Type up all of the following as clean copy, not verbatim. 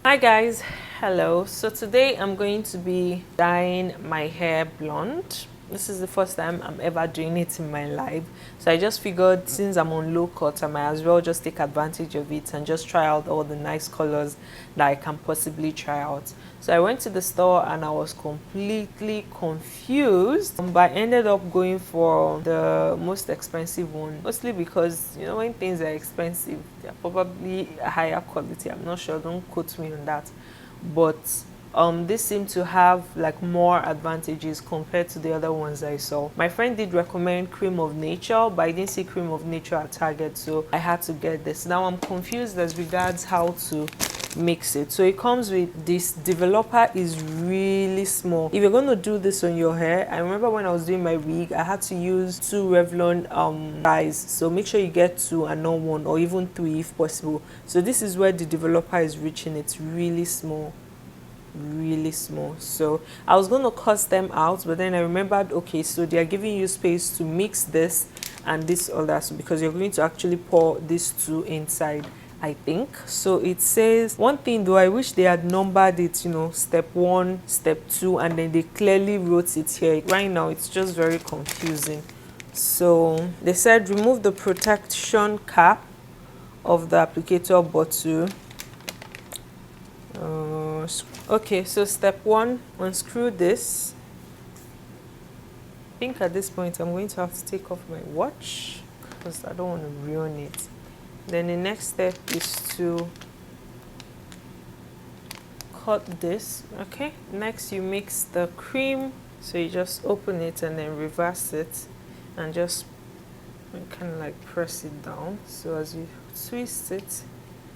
Hi guys, hello. So today I'm going to be dyeing my hair blonde. This is the first time I'm ever doing it in my life, so I just figured since I'm on low cut, I might as well just take advantage of it and just try out all the nice colors that I can possibly try out. So I went to the store and I was completely confused, but I ended up going for the most expensive one, mostly because when things are expensive, they're probably higher quality. I'm not sure, don't quote me on that, but this seemed to have like more advantages compared to the other ones I saw. My friend did recommend Cream of Nature, but I didn't see Cream of Nature at Target, so I had to get this. Now I'm confused as regards how to mix it. So it comes with this developer, is really small. If you're going to do this on your hair, I remember when I was doing my wig, I had to use 2 Revlon dyes, so make sure you get 2 and not 1, or even 3 if possible. So this is where the developer is reaching. It's really small, really small. So I was going to cut them out, but then I remembered, okay, so they are giving you space to mix this and this other, so because you're going to actually pour these 2 inside, I think. So it says, one thing though, I wish they had numbered it, step 1, step 2, and then they clearly wrote it here. Right now it's just very confusing. So they said remove the protection cap of the applicator bottle. Okay, so step 1, unscrew this. I think at this point I'm going to have to take off my watch because I don't want to ruin it. Then the next step is to cut this. Okay, next you mix the cream, so you just open it and then reverse it and just kind of like press it down. So as you twist it,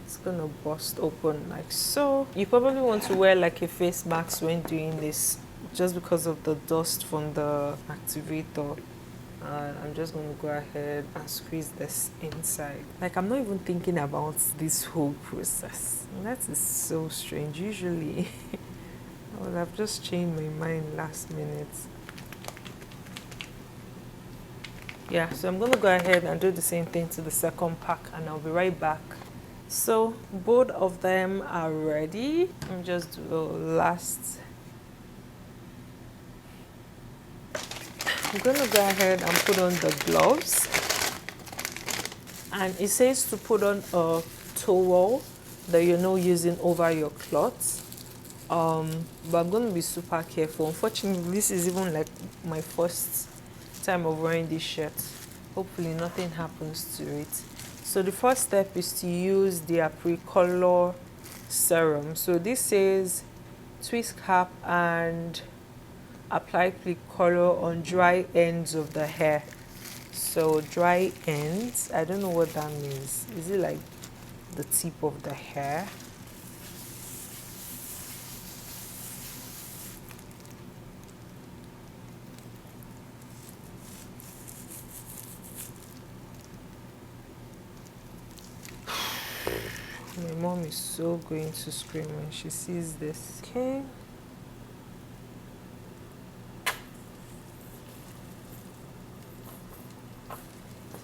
it's gonna burst open like so. You probably want to wear like a face mask when doing this, just because of the dust from the activator. I'm just going to go ahead and squeeze this inside. Like, I'm not even thinking about this whole process. That is so strange. Usually I would have just changed my mind last minute. Yeah, so I'm going to go ahead and do the same thing to the second pack, and I'll be right back. So both of them are ready. I'm just do the last. I'm going to go ahead and put on the gloves, and it says to put on a towel that you're not using over your cloth, but I'm going to be super careful. Unfortunately, this is even like my first time of wearing this shirt. Hopefully nothing happens to it. So the first step is to use their pre-color serum. So this says twist cap and apply pre-color on dry ends of the hair. So dry ends, I don't know what that means. Is it like the tip of the hair? My mom is so going to scream when she sees this. Okay.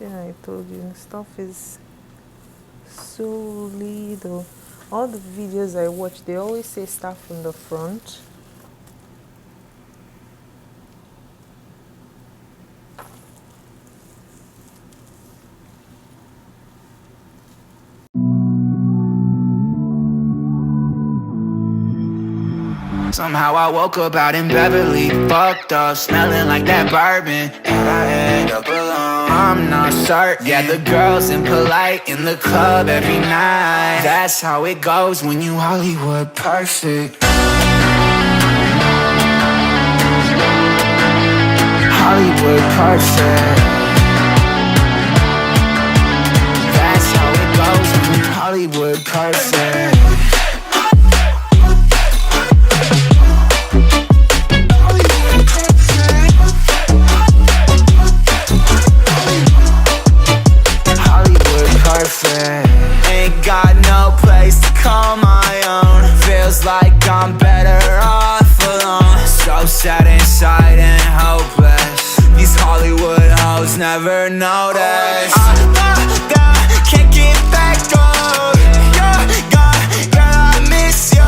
I told you, stuff is so little. All the videos I watch, they always say start from the front. Somehow I woke up out in Beverly, fucked up, smelling like that bourbon. How'd I end up alone? I'm not certain. Yeah, the girls impolite in the club every night. That's how it goes when you Hollywood perfect. Hollywood perfect. That's how it goes when you Hollywood perfect. Ain't got no place to call my own. Feels like I'm better off alone. So sad inside and hopeless. These Hollywood hoes never notice. Can't get back up. You're gone, girl, I miss you.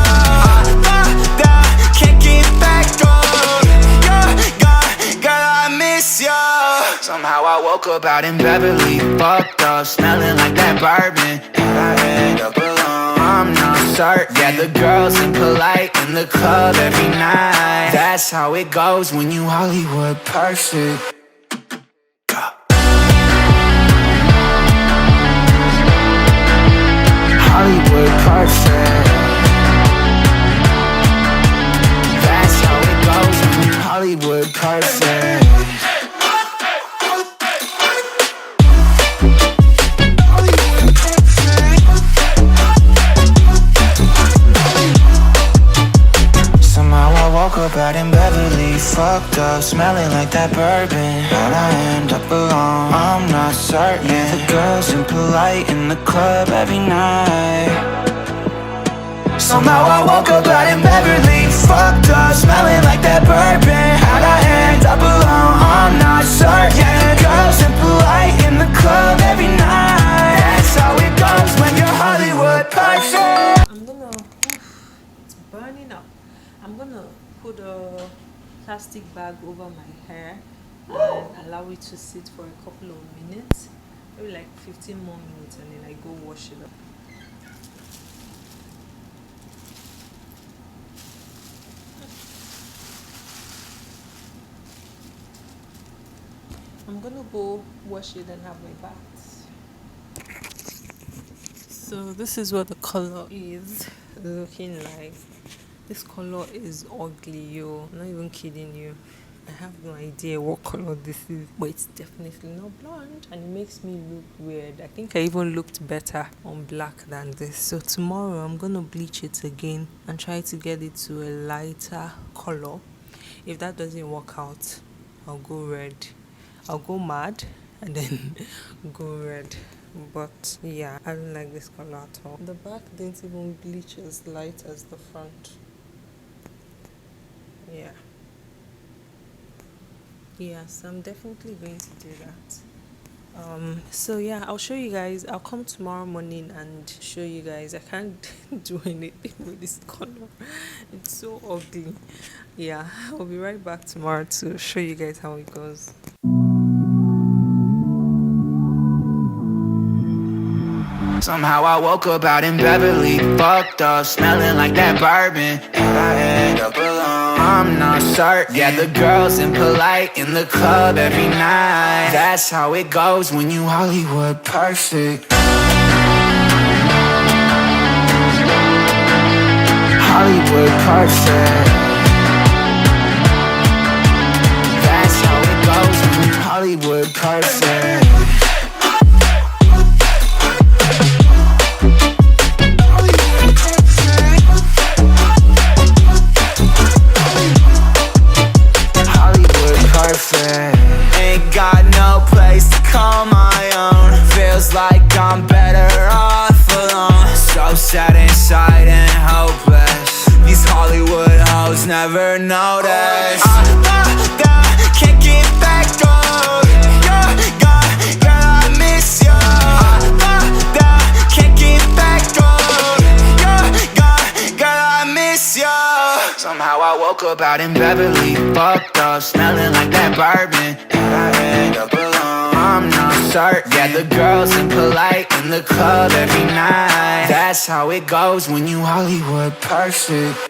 woke up out in Beverly, fucked up, smelling like that bourbon. How'd I end up alone? I'm not certain. Yeah, the girls impolite in the club every night. That's how it goes when you Hollywood perfect. Hollywood perfect. That's how it goes when you Hollywood perfect. Somehow I woke up out in Beverly, fucked up, smelling like that bourbon. How'd I end up alone? I'm not certain. Yeah, the girls impolite in the club every night. Somehow I woke up out in Beverly, fucked up, smelling like that bourbon. How'd I end up alone? I'm not certain. Yeah, the girls impolite in the club every night. That's how it goes when you're Hollywood perfect. It's burning up. I'm gonna put a plastic bag over my hair and allow it to sit for a couple of minutes, maybe like 15 more minutes, and then I go wash it up. I'm gonna go wash it and have my bath. So this is what the color is looking like. This color is ugly, yo. I'm not even kidding you. I have no idea what color this is, but it's definitely not blonde, and it makes me look weird. I think I even looked better on black than this. So tomorrow I'm gonna bleach it again and try to get it to a lighter color. If that doesn't work out, I'll go red. I'll go mad and then go red. But yeah, I don't like this color at all. The back didn't even bleach as light as the front. Yeah, so I'm definitely going to do that. So yeah, I'll show you guys. I'll come tomorrow morning and show you guys. I can't do anything with this color. It's so ugly. Yeah, I'll be right back tomorrow to show you guys how it goes. Somehow I woke up out in Beverly, fucked up, smelling like that bourbon. How'd I end up alone? I'm not certain. Yeah, the girls impolite in the club every night. That's how it goes when you Hollywood perfect. Hollywood perfect. That's how it goes when you Hollywood perfect. Ain't got no place to call my own. Feels like I'm better off alone. So sad inside and hopeless. These Hollywood hoes never notice. Can't get back on. You're gone, girl, I miss you. Can't get back on. You're gone, girl, I miss you. Somehow I woke up out in Beverly, fucked up, smelling like that bourbon. How'd I end up alone? I'm not certain. Yeah, the girls impolite in the club every night. That's how it goes when you Hollywood perfect.